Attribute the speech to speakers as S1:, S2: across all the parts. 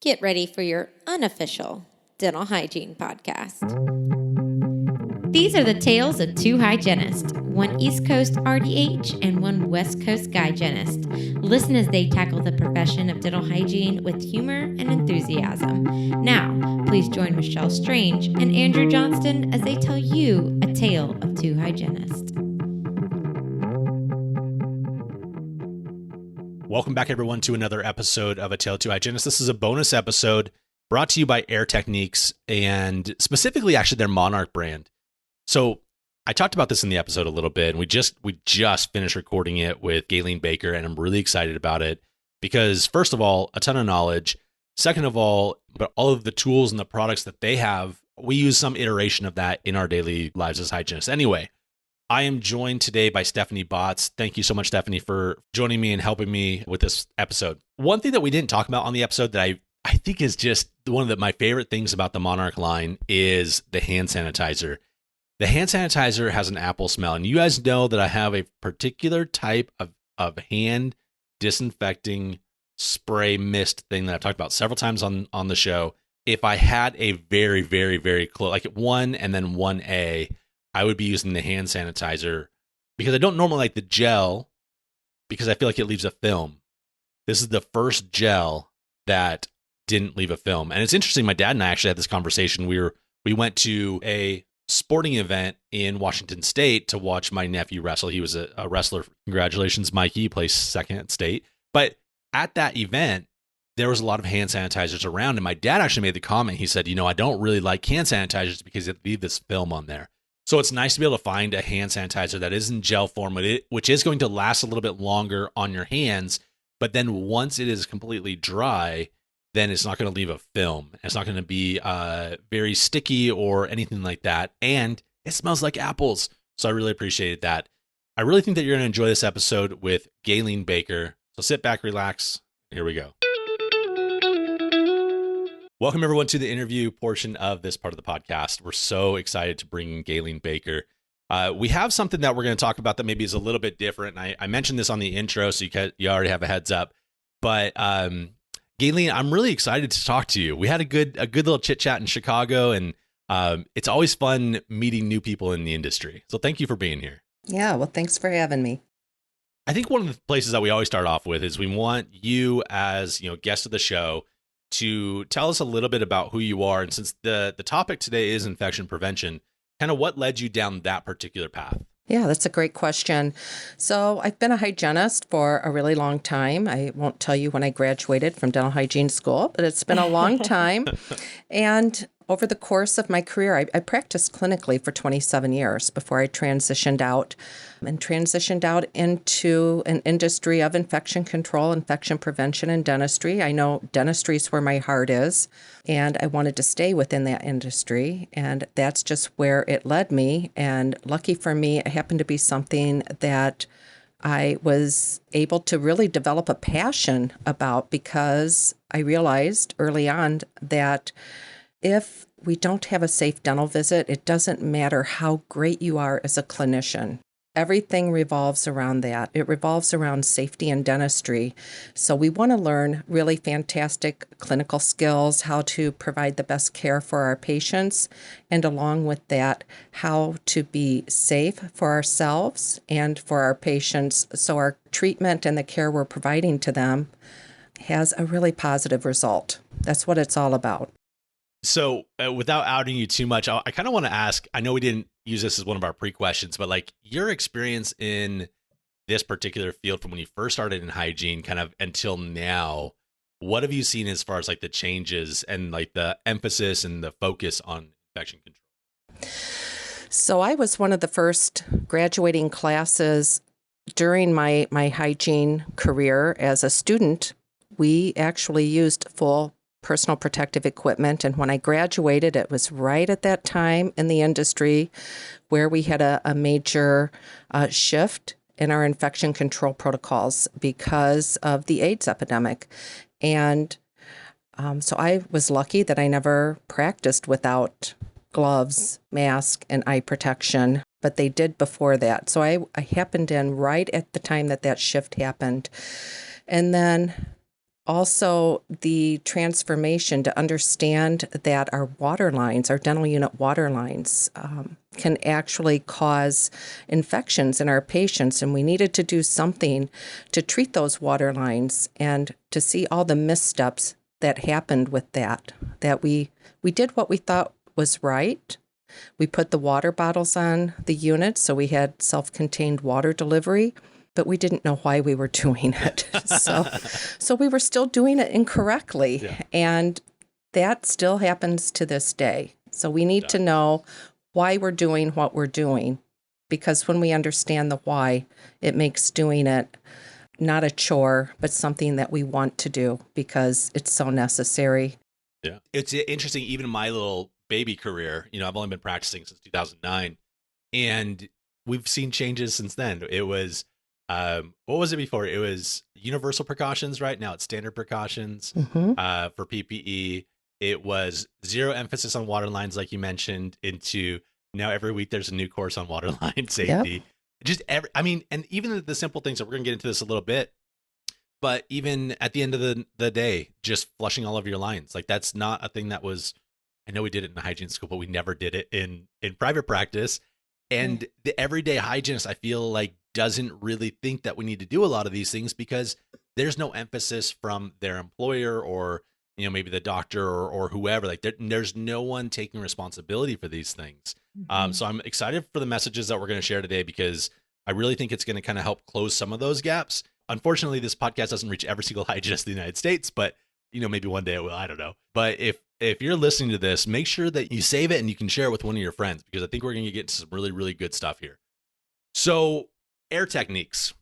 S1: Get ready for your unofficial dental hygiene podcast. These are the tales of two hygienists, one East Coast RDH and one West Coast hygienist. Listen as they tackle the profession of dental hygiene with humor and enthusiasm. Now, please join Michelle Strange and Andrew Johnston as they tell you a tale of two hygienists.
S2: Welcome back, everyone, to another episode of A Tale of Two Hygienists. This is a bonus episode brought to you by Air Techniques and specifically, actually, their Monarch brand. So I talked about this in the episode a little bit, and we just finished recording it with Gaylene Baker, and I'm really excited about it because, first of all, a ton of knowledge. Second of all, but all of the tools and the products that they have, we use some iteration of that in our daily lives as hygienists. Anyway, I am joined today by Stephanie Botts. Thank you so much, Stephanie, for joining me and helping me with this episode. One thing that we didn't talk about on the episode that I think is just one of my favorite things about the Monarch line is the hand sanitizer. The hand sanitizer has an apple smell, and you guys know that I have a particular type of hand disinfecting spray mist thing that I've talked about several times on the show. If I had a very, very, very close, like 1 and then 1A, I would be using the hand sanitizer because I don't normally like the gel because I feel like it leaves a film. This is the first gel that didn't leave a film. And it's interesting, my dad and I actually had this conversation. We went to a sporting event in Washington State to watch my nephew wrestle. He was a wrestler. Congratulations, Mikey. He placed second at state. But at that event, there was a lot of hand sanitizers around. And my dad actually made the comment. He said, I don't really like hand sanitizers because it leave this film on there. So it's nice to be able to find a hand sanitizer that is in gel form, which is going to last a little bit longer on your hands. But then once it is completely dry, then it's not going to leave a film. It's not going to be very sticky or anything like that. And it smells like apples. So I really appreciated that. I really think that you're going to enjoy this episode with Gaylene Baker. So sit back, relax. Here we go. Welcome, everyone, to the interview portion of this part of the podcast. We're so excited to bring in Gaylene Baker. We have something that we're going to talk about that maybe is a little bit different. And I mentioned this on the intro, so you already have a heads up. But Gaylene, I'm really excited to talk to you. We had a good little chit chat in Chicago, and it's always fun meeting new people in the industry. So thank you for being here.
S3: Yeah, well, thanks for having me.
S2: I think one of the places that we always start off with is we want you as guest of the show to tell us a little bit about who you are. And since the topic today is infection prevention, kind of what led you down that particular path?
S3: Yeah, that's a great question. So I've been a hygienist for a really long time. I won't tell you when I graduated from dental hygiene school, but it's been a long time. And over the course of my career, I practiced clinically for 27 years before I transitioned out into an industry of infection control, infection prevention, and dentistry. I know dentistry is where my heart is, and I wanted to stay within that industry, and that's just where it led me. And lucky for me, it happened to be something that I was able to really develop a passion about because I realized early on that if we don't have a safe dental visit, it doesn't matter how great you are as a clinician. Everything revolves around that. It revolves around safety and dentistry. So we want to learn really fantastic clinical skills, how to provide the best care for our patients, and along with that, how to be safe for ourselves and for our patients so our treatment and the care we're providing to them has a really positive result. That's what it's all about.
S2: So without outing you too much, I kind of want to ask, I know we didn't use this as one of our pre-questions, but like your experience in this particular field from when you first started in hygiene kind of until now, what have you seen as far as like the changes and like the emphasis and the focus on infection control?
S3: So I was one of the first graduating classes during my hygiene career as a student. We actually used full personal protective equipment. And when I graduated, it was right at that time in the industry where we had a major shift in our infection control protocols because of the AIDS epidemic. And so I was lucky that I never practiced without gloves, mask, and eye protection, but they did before that. So I happened in right at the time that shift happened. And then Also, the transformation to understand that our water lines, our dental unit water lines, can actually cause infections in our patients. And we needed to do something to treat those water lines and to see all the missteps that happened with that we did what we thought was right. We put the water bottles on the unit, so we had self-contained water delivery, but we didn't know why we were doing it. So we were still doing it incorrectly.
S2: Yeah.
S3: And that still happens to this day. So we need to know why we're doing what we're doing, because when we understand the why, it makes doing it not a chore, but something that we want to do because it's so necessary.
S2: Yeah. It's interesting, even in my little baby career, I've only been practicing since 2009, and we've seen changes since then. It was, what was it before? It was universal precautions, right? Now it's standard precautions for PPE. It was zero emphasis on water lines, like you mentioned, into now every week there's a new course on water line safety.
S3: Yep.
S2: Just and even the simple things that we're going to get into this a little bit, but even at the end of the day, just flushing all of your lines, like that's not a thing that was, I know we did it in the hygiene school, but we never did it in private practice. And the everyday hygienist, I feel like, doesn't really think that we need to do a lot of these things because there's no emphasis from their employer or, maybe the doctor or whoever. Like there's no one taking responsibility for these things. So I'm excited for the messages that we're going to share today because I really think it's going to kind of help close some of those gaps. Unfortunately, this podcast doesn't reach every single hygienist in the United States, but maybe one day it will. I don't know. But if you're listening to this, make sure that you save it and you can share it with one of your friends because I think we're going to get into some really, really good stuff here. So air techniques.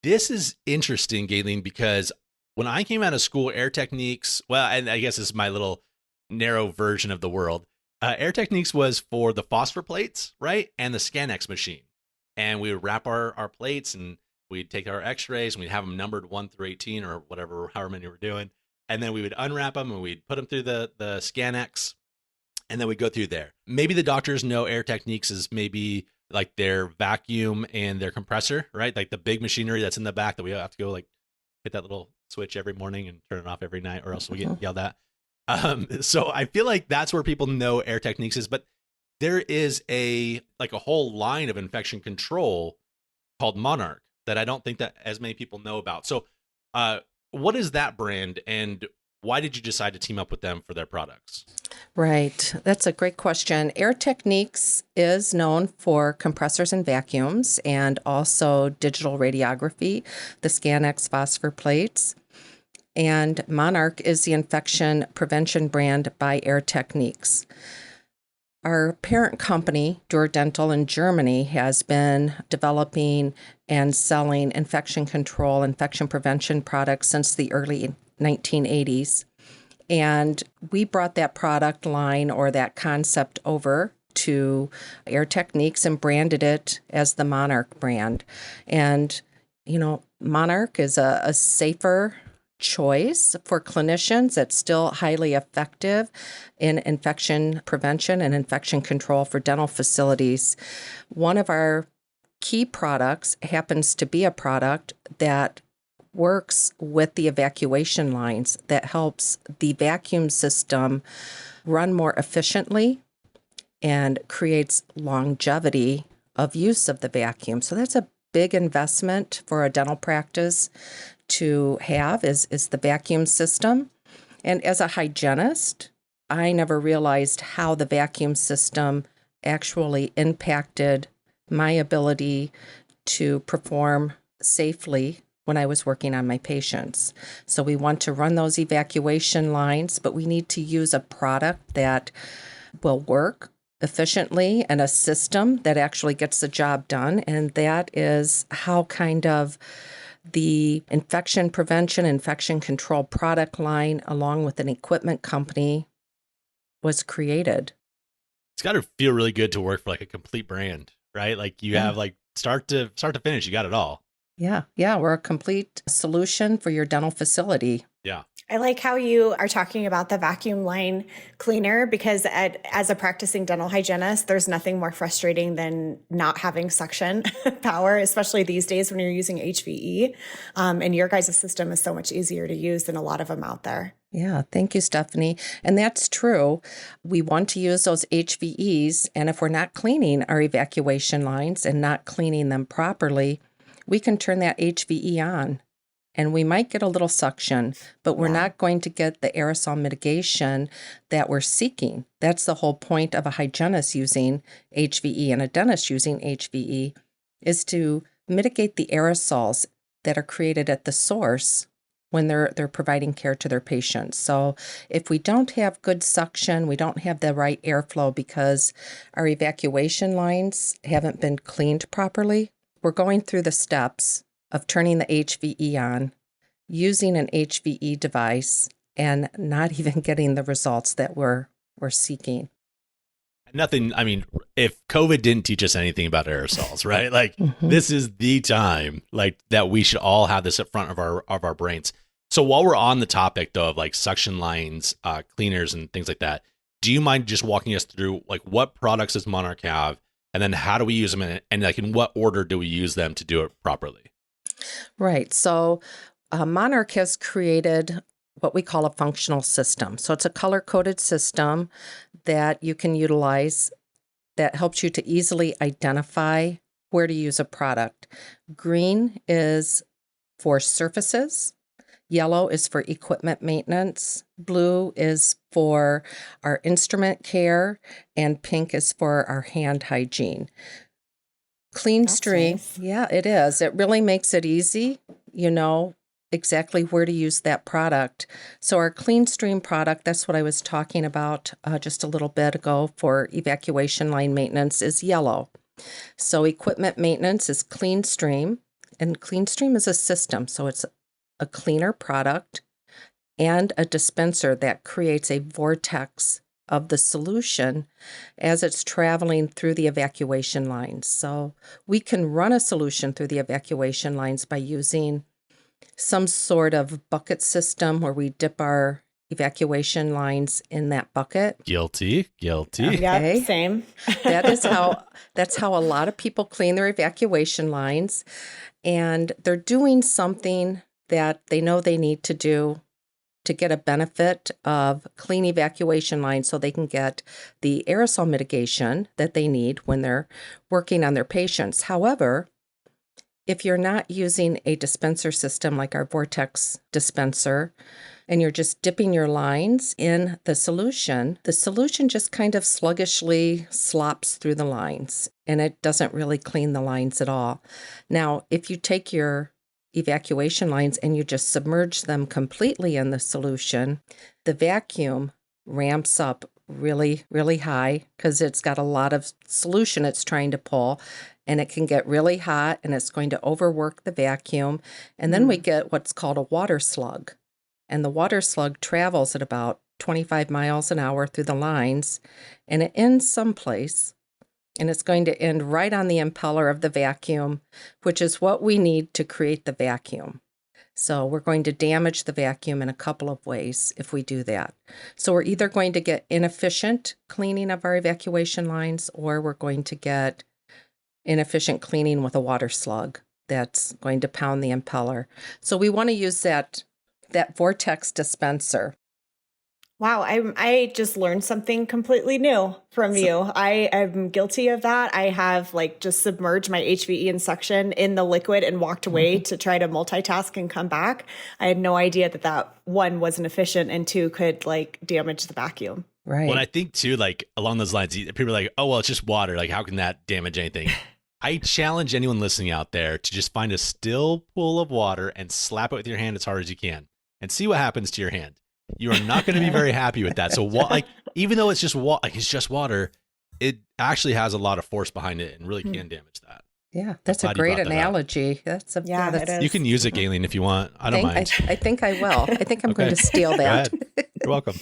S2: This is interesting, Gaylene, because when I came out of school, air techniques, well, and I guess this is my little narrow version of the world. Air techniques was for the phosphor plates, right? And the ScanX machine. And we would wrap our plates and we'd take our x-rays and we'd have them numbered 1 through 18 or whatever, however many we're doing. And then we would unwrap them and we'd put them through the ScanX and then we'd go through there. Maybe the doctors know air techniques is maybe like their vacuum and their compressor, right? Like the big machinery that's in the back that we have to go like hit that little switch every morning and turn it off every night or else we get yelled at. So I feel like that's where people know air techniques is, but there is a whole line of infection control called Monarch that I don't think that as many people know about. So what is that brand and why did you decide to team up with them for their products?
S3: Right. That's a great question. Air Techniques is known for compressors and vacuums and also digital radiography, the ScanX phosphor plates. And Monarch is the infection prevention brand by Air Techniques. Our parent company, Dental in Germany, has been developing and selling infection control, infection prevention products since the early 1980s. And we brought that product line or that concept over to Air Techniques and branded it as the Monarch brand. And, Monarch is a safer choice for clinicians that's still highly effective in infection prevention and infection control for dental facilities. One of our key products happens to be a product that works with the evacuation lines that helps the vacuum system run more efficiently and creates longevity of use of the vacuum. So that's a big investment for a dental practice to have is the vacuum system. And as a hygienist, I never realized how the vacuum system actually impacted my ability to perform safely when I was working on my patients. So we want to run those evacuation lines, but we need to use a product that will work efficiently and a system that actually gets the job done. And that is how kind of the infection prevention, infection control product line, along with an equipment company, was created.
S2: It's got to feel really good to work for like a complete brand, right? Like you have like start to finish, you got it all.
S3: Yeah, we're a complete solution for your dental facility.
S2: Yeah.
S4: I like how you are talking about the vacuum line cleaner because as a practicing dental hygienist, there's nothing more frustrating than not having suction power, especially these days when you're using HVE. And your guys' system is so much easier to use than a lot of them out there.
S3: Yeah, thank you, Stephanie. And that's true. We want to use those HVEs, and if we're not cleaning our evacuation lines and not cleaning them properly, we can turn that HVE on. And we might get a little suction, but we're not going to get the aerosol mitigation that we're seeking. That's the whole point of a hygienist using HVE and a dentist using HVE, is to mitigate the aerosols that are created at the source when they're providing care to their patients. So if we don't have good suction, we don't have the right airflow because our evacuation lines haven't been cleaned properly, we're going through the steps of turning the HVE on, using an HVE device, and not even getting the results that we're seeking.
S2: Nothing, I mean, if COVID didn't teach us anything about aerosols, right? Like this is the time like that we should all have this at front of our brains. So while we're on the topic though of like suction lines, cleaners and things like that, do you mind just walking us through like what products does Monarch have, and then how do we use them, and like in what order do we use them to do it properly?
S3: Right. So Monarch has created what we call a functional system. So it's a color-coded system that you can utilize that helps you to easily identify where to use a product. Green is for surfaces. Yellow is for equipment maintenance. Blue is for our instrument care. And pink is for our hand hygiene. Clean Stream, nice. Yeah, it is. It really makes it easy, exactly where to use that product. So our Clean Stream product, that's what I was talking about just a little bit ago for evacuation line maintenance, is yellow. So equipment maintenance is Clean Stream, and Clean Stream is a system. So it's a cleaner product and a dispenser that creates a vortex of the solution as it's traveling through the evacuation lines. So we can run a solution through the evacuation lines by using some sort of bucket system where we dip our evacuation lines in that bucket.
S2: Guilty.
S3: Okay.
S4: Yep, same.
S3: That's how a lot of people clean their evacuation lines, and they're doing something that they know they need to do to get a benefit of clean evacuation lines so they can get the aerosol mitigation that they need when they're working on their patients. However, if you're not using a dispenser system like our Vortex dispenser, and you're just dipping your lines in the solution just kind of sluggishly slops through the lines, and it doesn't really clean the lines at all. Now, if you take your evacuation lines and you just submerge them completely in the solution, the vacuum ramps up really, really high because it's got a lot of solution it's trying to pull, and it can get really hot and it's going to overwork the vacuum. And then we get what's called a water slug. And the water slug travels at about 25 miles an hour through the lines, and it ends someplace. And it's going to end right on the impeller of the vacuum, which is what we need to create the vacuum. So we're going to damage the vacuum in a couple of ways if we do that. So we're either going to get inefficient cleaning of our evacuation lines, or we're going to get inefficient cleaning with a water slug that's going to pound the impeller. So we want to use that Vortex dispenser.
S4: Wow, I just learned something completely new from you. I am guilty of that. I have just submerged my HVE and suction in the liquid and walked away to try to multitask and come back. I had no idea that one wasn't efficient and two could damage the vacuum.
S3: Right.
S2: Well, I think too, along those lines, people are like, oh, well, it's just water. Like, how can that damage anything? I challenge anyone listening out there to just find a still pool of water and slap it with your hand as hard as you can and see what happens to your hand. You are not going to be very happy with that. So even though it's just water, it actually has a lot of force behind it and really can damage that.
S3: Yeah, that's a great analogy. That's
S2: you can use it, Gaylene, if you want. I don't mind.
S3: I think I will. I think I'm going to steal that.
S2: You're welcome.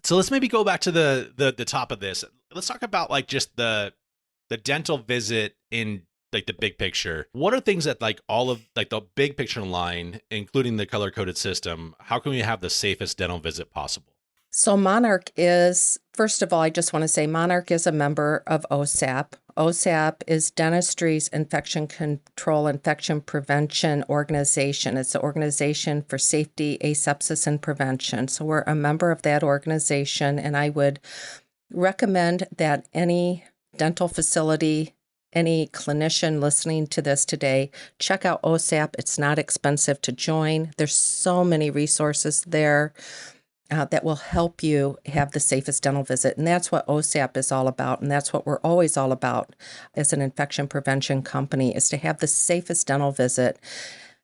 S2: So let's maybe go back to the top of this. Let's talk about just the dental visit in like the big picture, what are things that like all of like the big picture line, including the color coded system, how can we have the safest dental visit possible?
S3: So Monarch is, first of all, I just want to say Monarch is a member of OSAP. OSAP is Dentistry's Infection Control, Infection Prevention Organization. It's the Organization for Safety, Asepsis, and Prevention. So we're a member of that organization, and I would recommend that any dental facility, any clinician listening to this today, check out OSAP. It's not expensive to join. There's so many resources there that will help you have the safest dental visit. And that's what OSAP is all about. And that's what we're always all about as an infection prevention company, is to have the safest dental visit.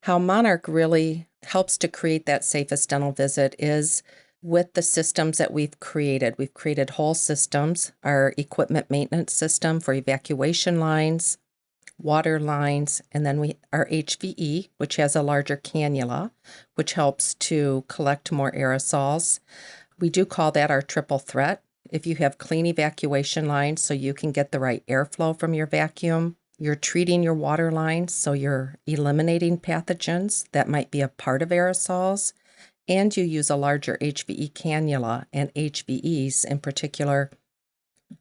S3: How Monarch really helps to create that safest dental visit is with the systems that we've created. We've created whole systems, our equipment maintenance system for evacuation lines, water lines, and then our HVE, which has a larger cannula, which helps to collect more aerosols. We do call that our triple threat. If you have clean evacuation lines so you can get the right airflow from your vacuum, you're treating your water lines so you're eliminating pathogens that might be a part of aerosols, and you use a larger HVE cannula and HVEs in particular.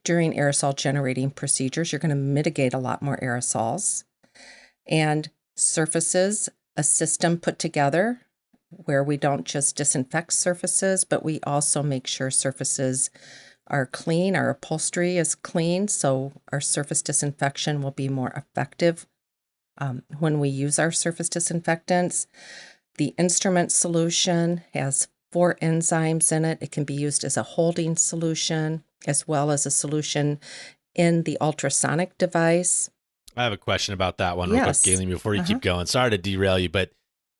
S3: During aerosol generating procedures, you're going to mitigate a lot more aerosols. And surfaces, a system put together where we don't just disinfect surfaces, but we also make sure surfaces are clean, our upholstery is clean, so our surface disinfection will be more effective when we use our surface disinfectants. The instrument solution has 4 enzymes in it. It can be used as a holding solution as well as a solution in the ultrasonic device.
S2: I have a question about that one real quick, Gaylene, before you keep going. Sorry to derail you, but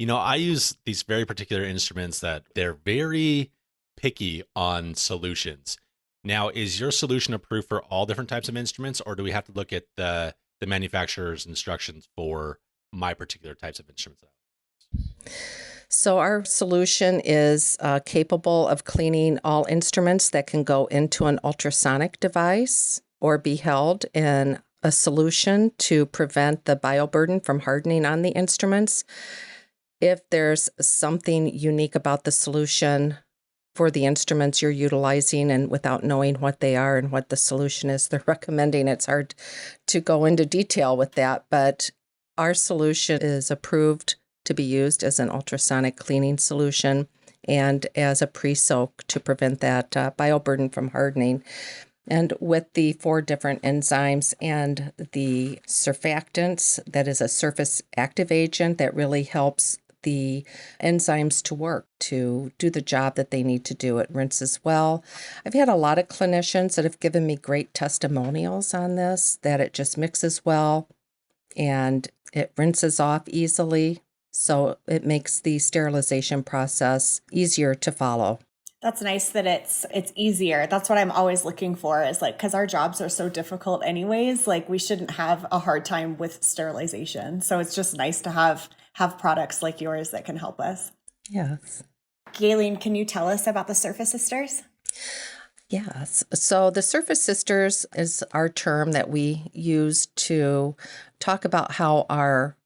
S2: I use these very particular instruments that they're very picky on solutions. Now, is your solution approved for all different types of instruments, or do we have to look at the manufacturer's instructions for my particular types of instruments?
S3: So our solution is capable of cleaning all instruments that can go into an ultrasonic device or be held in a solution to prevent the bioburden from hardening on the instruments. If there's something unique about the solution for the instruments you're utilizing and without knowing what they are and what the solution is they're recommending, it's hard to go into detail with that. But our solution is approved to be used as an ultrasonic cleaning solution and as a pre-soak to prevent that bioburden from hardening. And with the 4 different enzymes and the surfactants, that is a surface active agent that really helps the enzymes to work, to do the job that they need to do. It rinses well. I've had a lot of clinicians that have given me great testimonials on this, that it just mixes well and it rinses off easily. So it makes the sterilization process easier to follow.
S4: That's nice that it's easier. That's what I'm always looking for, is like, because our jobs are so difficult anyways, like we shouldn't have a hard time with sterilization. So it's just nice to have products like yours that can help us.
S3: Yes.
S4: Gaylene, can you tell us about the Surface Sisters?
S3: Yes. So the Surface Sisters is our term that we use to talk about how our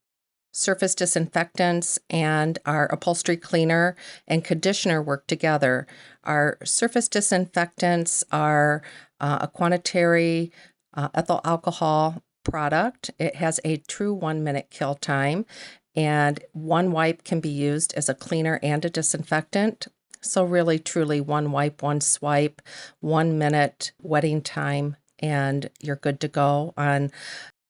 S3: surface disinfectants and our upholstery cleaner and conditioner work together. Our surface disinfectants are a quaternary ethyl alcohol product. It has a true 1-minute kill time, and 1 wipe can be used as a cleaner and a disinfectant. So really, truly 1 wipe, 1 swipe, 1 minute wetting time, and you're good to go on.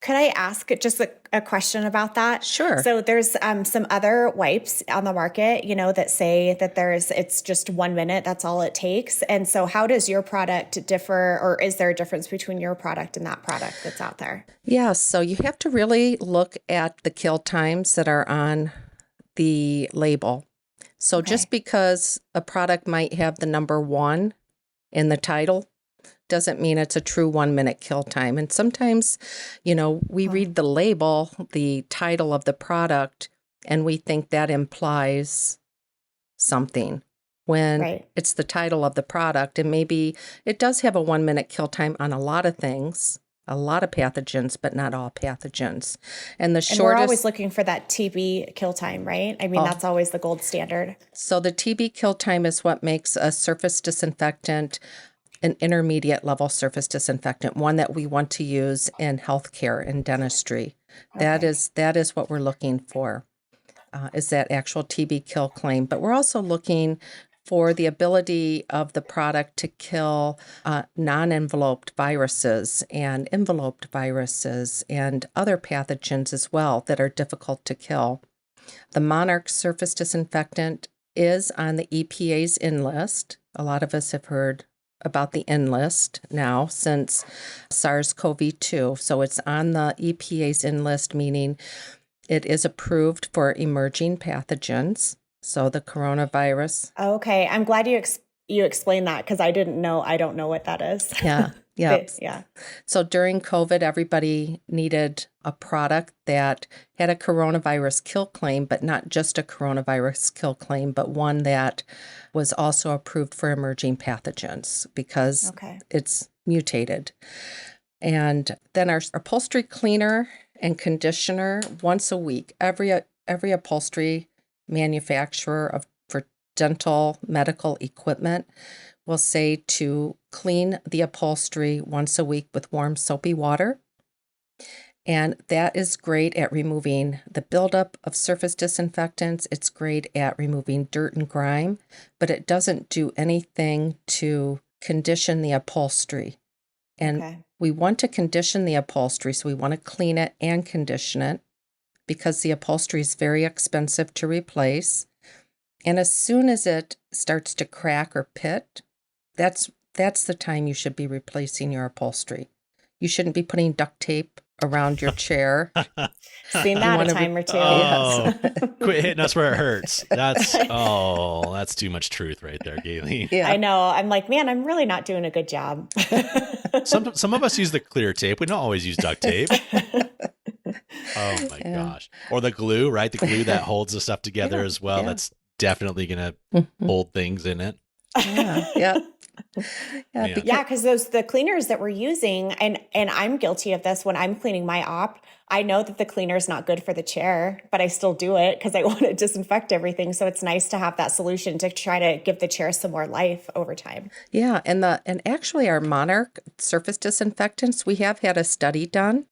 S4: Could I ask just a question about that?
S3: Sure.
S4: So there's some other wipes on the market, that say that it's just 1 minute, that's all it takes. And so how does your product differ, or is there a difference between your product and that product that's out there?
S3: Yeah, so you have to really look at the kill times that are on the label. So just because a product might have the number 1 in the title doesn't mean it's a true 1-minute kill time. And sometimes, we read the label, the title of the product, and we think that implies something when it's the title of the product. And maybe it does have a 1-minute kill time on a lot of things, a lot of pathogens, but not all pathogens. And the
S4: And
S3: shortest.
S4: we're always looking for that TB kill time, right? I mean, that's always the gold standard.
S3: So the TB kill time is what makes a surface disinfectant an intermediate level surface disinfectant, one that we want to use in healthcare and dentistry. That is what we're looking for, is that actual TB kill claim. But we're also looking for the ability of the product to kill non-enveloped viruses and enveloped viruses and other pathogens as well that are difficult to kill. The Monarch surface disinfectant is on the EPA's in list. A lot of us have heard about the in list now since SARS-CoV-2. So it's on the EPA's in list, meaning it is approved for emerging pathogens. So the coronavirus.
S4: Okay. I'm glad you explained that because I didn't know. I don't know what that is.
S3: Yeah. Yeah.
S4: Yeah.
S3: So during COVID, everybody needed a product that had a coronavirus kill claim, but not just a coronavirus kill claim, but one that was also approved for emerging pathogens because it's mutated. And then our upholstery cleaner and conditioner once a week. Every upholstery manufacturer for dental medical equipment will say to clean the upholstery once a week with warm soapy water. And that is great at removing the buildup of surface disinfectants. It's great at removing dirt and grime, but it doesn't do anything to condition the upholstery. And we want to condition the upholstery, so we want to clean it and condition it because the upholstery is very expensive to replace. And as soon as it starts to crack or pit, that's the time you should be replacing your upholstery. You shouldn't be putting duct tape around your chair.
S4: Seen that a time or two.
S2: Oh, quit hitting us where it hurts. That's too much truth right there, Gaylene.
S4: Yeah. I know. I'm like, man, I'm really not doing a good job.
S2: Some of us use the clear tape. We don't always use duct tape. Oh my gosh. Or the glue, right? The glue that holds the stuff together as well. That's definitely going to hold things in it.
S3: Yeah.
S4: Because the cleaners that we're using, and I'm guilty of this when I'm cleaning my op, I know that the cleaner is not good for the chair, but I still do it because I want to disinfect everything. So it's nice to have that solution to try to give the chair some more life over time.
S3: Yeah, and actually our Monarch surface disinfectants, we have had a study done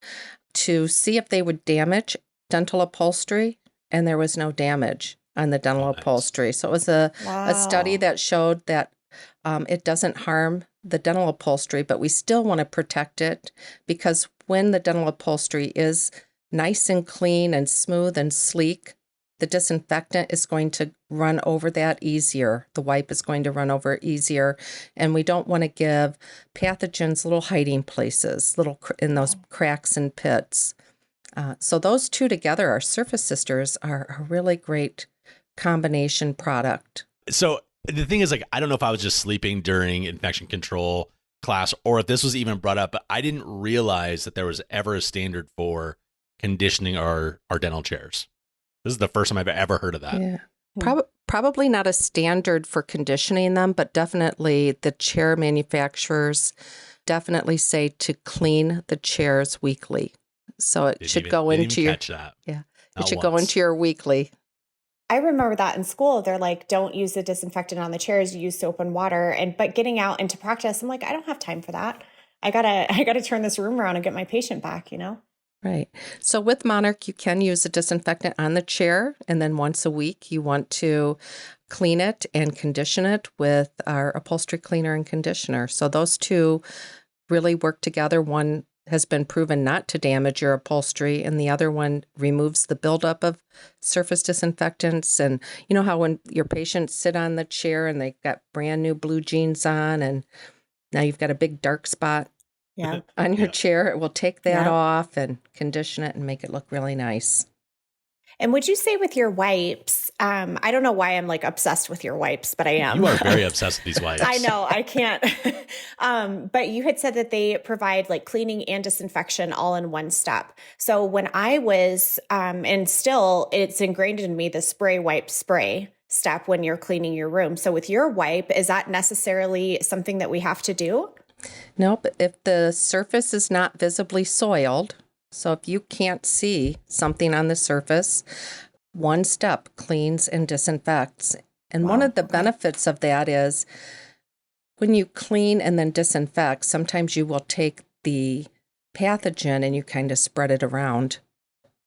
S3: to see if they would damage dental upholstery, and there was no damage on the dental upholstery. So it was a study that showed that it doesn't harm the dental upholstery, but we still want to protect it because when the dental upholstery is nice and clean and smooth and sleek, the disinfectant is going to run over that easier. The wipe is going to run over it easier. And we don't want to give pathogens little hiding places, in those cracks and pits. So those two together, our Surface Sisters, are a really great combination product.
S2: So the thing is, I don't know if I was just sleeping during infection control class or if this was even brought up, but I didn't realize that there was ever a standard for conditioning our dental chairs. This is the first time I've ever heard of that.
S3: Yeah. Probably not a standard for conditioning them, but definitely the chair manufacturers definitely say to clean the chairs weekly. So it should go into your go into your weekly.
S4: I remember that in school, they're like, don't use the disinfectant on the chairs, use soap and water. But getting out into practice, I'm like, I don't have time for that. I gotta turn this room around and get my patient back,
S3: Right. So with Monarch, you can use a disinfectant on the chair, and then once a week, you want to clean it and condition it with our upholstery cleaner and conditioner. So those two really work together. One has been proven not to damage your upholstery, and the other one removes the buildup of surface disinfectants. And you know how when your patients sit on the chair and they've got brand new blue jeans on, and now you've got a big dark spot on your chair, it will take that off and condition it and make it look really nice.
S4: And would you say with your wipes, I don't know why I'm obsessed with your wipes, but I am.
S2: You are very obsessed with these wipes.
S4: I know, I can't. But you had said that they provide cleaning and disinfection all in one step. So when I was, and still it's ingrained in me, the wipe spray step when you're cleaning your room. So with your wipe, is that necessarily something that we have to do?
S3: Nope. If the surface is not visibly soiled, so if you can't see something on the surface, one step cleans and disinfects. And one of the benefits of that is when you clean and then disinfect, sometimes you will take the pathogen and you kind of spread it around.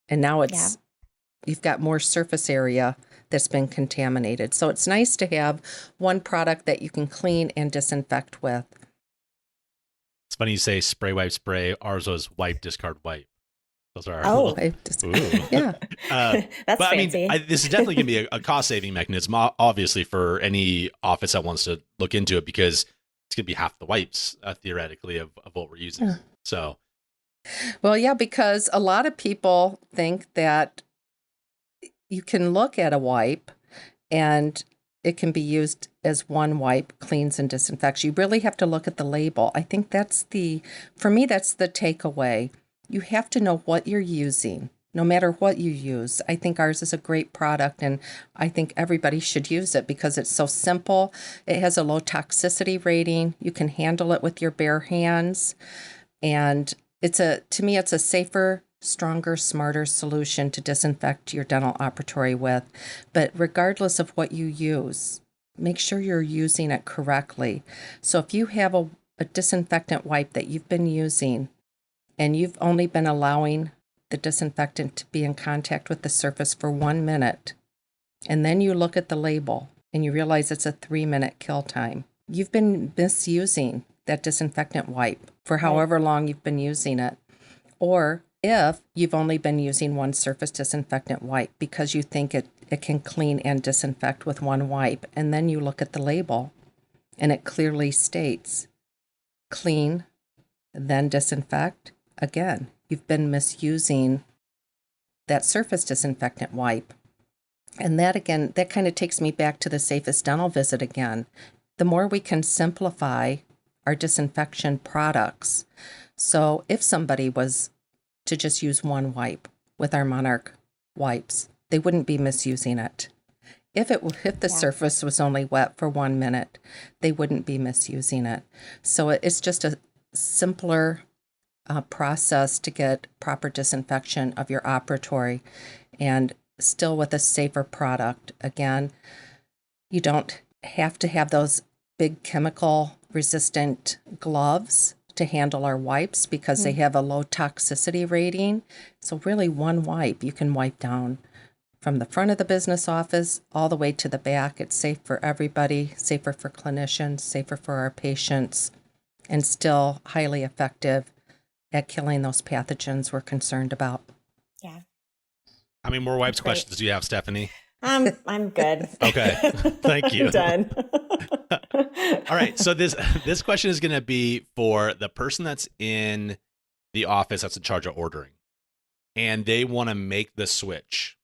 S3: And now you've got more surface area that's been contaminated. So it's nice to have one product that you can clean and disinfect with.
S2: It's funny you say spray, wipe, spray. Ours was wipe, discard, wipe. Those are
S3: Yeah.
S4: That's
S2: but
S4: fancy.
S2: I mean, this is definitely going to be a cost-saving mechanism, obviously, for any office that wants to look into it, because it's going to be half the wipes, theoretically, of what we're using.
S3: Yeah.
S2: So,
S3: well, yeah, because a lot of people think that you can look at a wipe and it can be used as one wipe, cleans and disinfects. You really have to look at the label. I think for me, that's the takeaway. You have to know what you're using, no matter what you use. I think ours is a great product, and I think everybody should use it because it's so simple. It has a low toxicity rating. You can handle it with your bare hands. And to me, it's a safer, stronger, smarter solution to disinfect your dental operatory with. But regardless of what you use, make sure you're using it correctly. So if you have a disinfectant wipe that you've been using and you've only been allowing the disinfectant to be in contact with the surface for 1 minute, and then you look at the label and you realize it's a 3-minute kill time, you've been misusing that disinfectant wipe for however long you've been using it. Or if you've only been using one surface disinfectant wipe because you think it can clean and disinfect with one wipe, and then you look at the label and it clearly states clean, then disinfect, again, you've been misusing that surface disinfectant wipe. And that kind of takes me back to the safest dental visit again. The more we can simplify our disinfection products. So if somebody was to just use one wipe with our Monarch wipes, they wouldn't be misusing it. If the surface was only wet for 1 minute, they wouldn't be misusing it. So it's just a simpler process to get proper disinfection of your operatory, and still with a safer product. Again, you don't have to have those big chemical resistant gloves to handle our wipes because they have a low toxicity rating. So really one wipe you can wipe down from the front of the business office all the way to the back. It's safe for everybody, safer for clinicians, safer for our patients, and still highly effective at killing those pathogens we're concerned about.
S4: Yeah.
S2: how many more wipes questions do you have, Stephanie?
S4: I'm good.
S2: Okay. Thank you.
S4: Done.
S2: All right. So this question is going to be for the person that's in the office that's in charge of ordering, and they want to make the switch.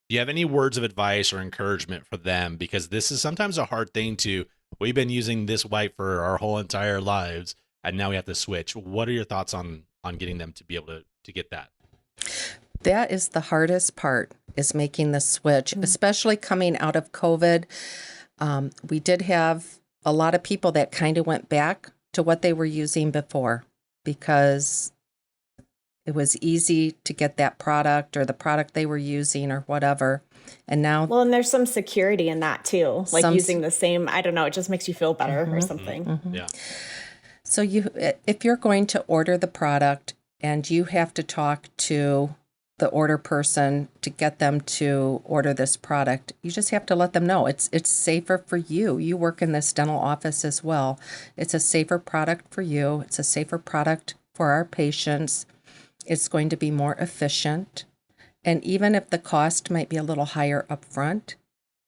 S2: Do you have any words of advice or encouragement for them? Because this is sometimes a hard thing we've been using this wipe for our whole entire lives, and now we have to switch. What are your thoughts on getting them to be able to get that?
S3: That is the hardest part, is making the switch, especially coming out of COVID. We did have a lot of people that kind of went back to what they were using before because it was easy to get that product or the product they were using or whatever. And now...
S4: Well, and there's some security in that too. Like using the same, I don't know, it just makes you feel better or something.
S3: Mm-hmm.
S2: Yeah.
S3: So if you're going to order the product and you have to talk to the order person to get them to order this product, you just have to let them know it's safer for you. You work in this dental office as well. It's a safer product for you. It's a safer product for our patients. It's going to be more efficient. And even if the cost might be a little higher up front,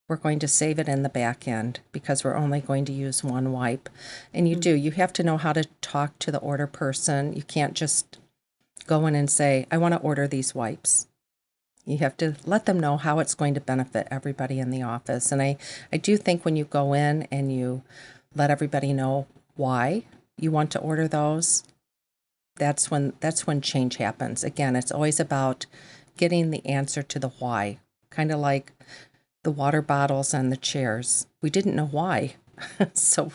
S3: we're going to save it in the back end because we're only going to use one wipe. And you have to know how to talk to the order person. You can't just go in and say, I want to order these wipes. You have to let them know how it's going to benefit everybody in the office. And I do think when you go in and you let everybody know why you want to order those, that's when change happens. Again, it's always about getting the answer to the why, kind of like the water bottles and the chairs. We didn't know why. So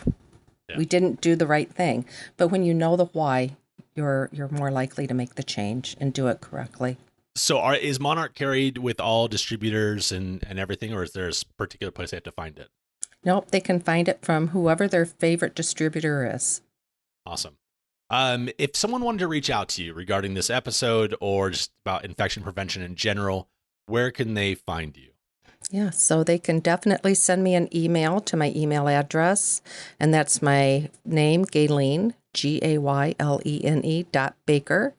S2: Yeah.
S3: We didn't do the right thing. But when you know the why, you're more likely to make the change and do it correctly.
S2: So is Monarch carried with all distributors and everything, or is there a particular place they have to find it?
S3: Nope, they can find it from whoever their favorite distributor is.
S2: Awesome. If someone wanted to reach out to you regarding this episode or just about infection prevention in general, where can they find you?
S3: Yeah, so they can definitely send me an email to my email address, and that's my name, Gaylene, Gaylene.Baker,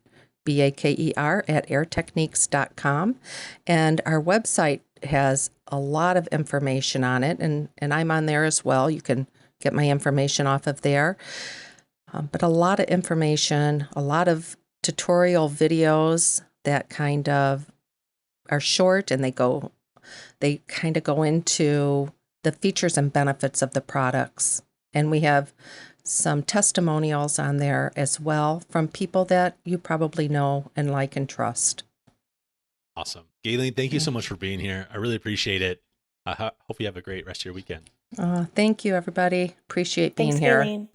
S3: Baker, at airtechniques.com. And our website has a lot of information on it, and I'm on there as well. You can get my information off of there. But a lot of information, a lot of tutorial videos that kind of are short, and they kind of go into the features and benefits of the products. And we have some testimonials on there as well from people that you probably know and like and trust.
S2: Awesome. Gaylene, thank you so much for being here. I really appreciate it. I hope you have a great rest of your weekend.
S3: Thank you, everybody. Appreciate being
S4: Thanks,
S3: here.
S4: Gaylene.